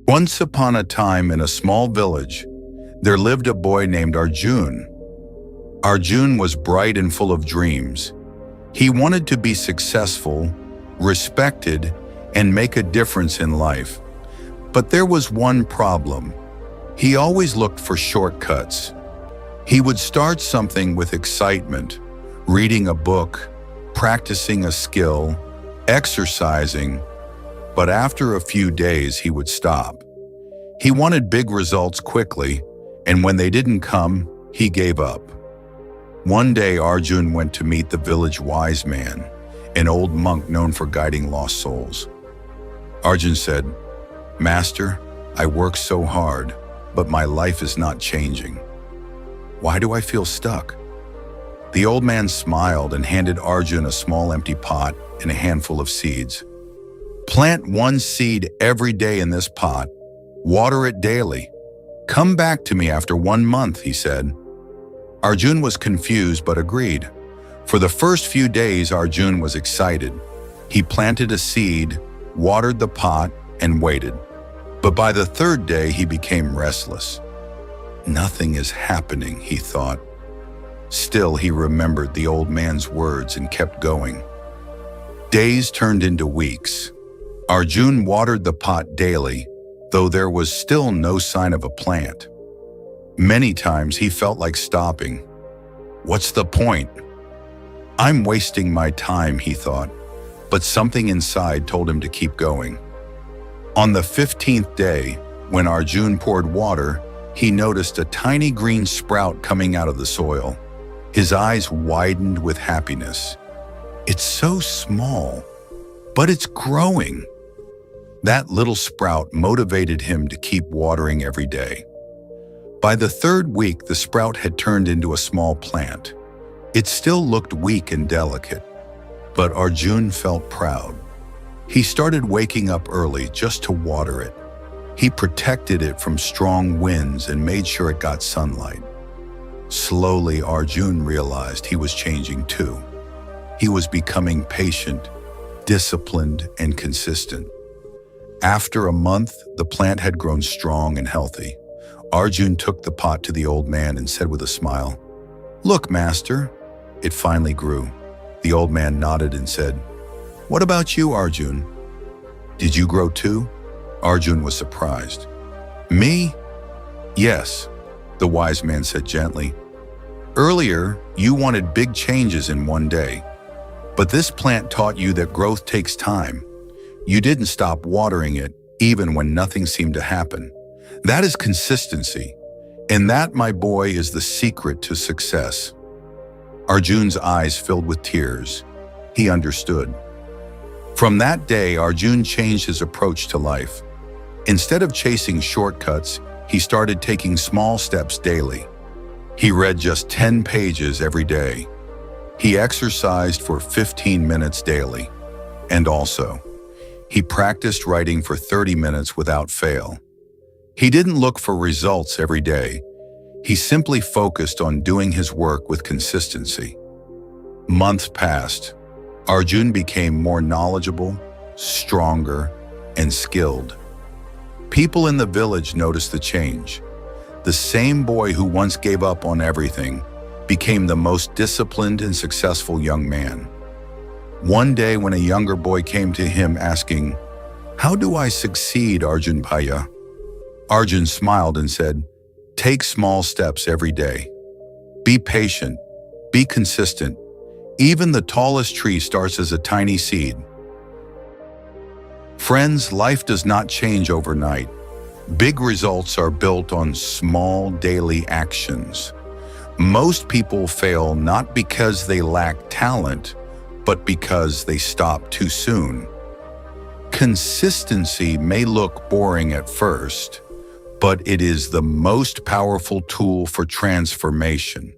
Once upon a time in a small village, there lived a boy named Arjun. Arjun was bright and full of dreams. He wanted to be successful, respected, and make a difference in life. But there was one problem. He always looked for shortcuts. He would start something with excitement, reading a book, practicing a skill, exercising, but after a few days he would stop. He wanted big results quickly, and when they didn't come, he gave up. One day Arjun went to meet the village wise man, an old monk known for guiding lost souls. Arjun said, "Master, I work so hard, but my life is not changing. Why do I feel stuck?" The old man smiled and handed Arjun a small empty pot and a handful of seeds. "Plant one seed every day in this pot. Water it daily. Come back to me after 1 month," he said. Arjun was confused but agreed. For the first few days, Arjun was excited. He planted a seed, watered the pot, and waited. But by the third day, he became restless. "Nothing is happening," he thought. Still, he remembered the old man's words and kept going. Days turned into weeks. Arjun watered the pot daily, though there was still no sign of a plant. Many times he felt like stopping. "What's the point? I'm wasting my time," he thought, but something inside told him to keep going. On the 15th day, when Arjun poured water, he noticed a tiny green sprout coming out of the soil. His eyes widened with happiness. "It's so small, but it's growing." That little sprout motivated him to keep watering every day. By the third week, the sprout had turned into a small plant. It still looked weak and delicate, but Arjun felt proud. He started waking up early just to water it. He protected it from strong winds and made sure it got sunlight. Slowly, Arjun realized he was changing too. He was becoming patient, disciplined, and consistent. After a month, the plant had grown strong and healthy. Arjun took the pot to the old man and said with a smile, "Look, master." It finally grew. The old man nodded and said, "What about you, Arjun? Did you grow too?" Arjun was surprised. "Me? Yes," the wise man said gently. "Earlier, you wanted big changes in one day, but this plant taught you that growth takes time. You didn't stop watering it, even when nothing seemed to happen. That is consistency, and that, my boy, is the secret to success." Arjun's eyes filled with tears. He understood. From that day, Arjun changed his approach to life. Instead of chasing shortcuts, he started taking small steps daily. He read just 10 pages every day. He exercised for 15 minutes daily. And also, he practiced writing for 30 minutes without fail. He didn't look for results every day. He simply focused on doing his work with consistency. Months passed. Arjun became more knowledgeable, stronger, and skilled. People in the village noticed the change. The same boy who once gave up on everything became the most disciplined and successful young man. One day when a younger boy came to him asking, "How do I succeed, Arjun Bhaiya?" Arjun smiled and said, "Take small steps every day. Be patient, be consistent. Even the tallest tree starts as a tiny seed." Friends, life does not change overnight. Big results are built on small daily actions. Most people fail not because they lack talent, but because they stop too soon. Consistency may look boring at first, but it is the most powerful tool for transformation.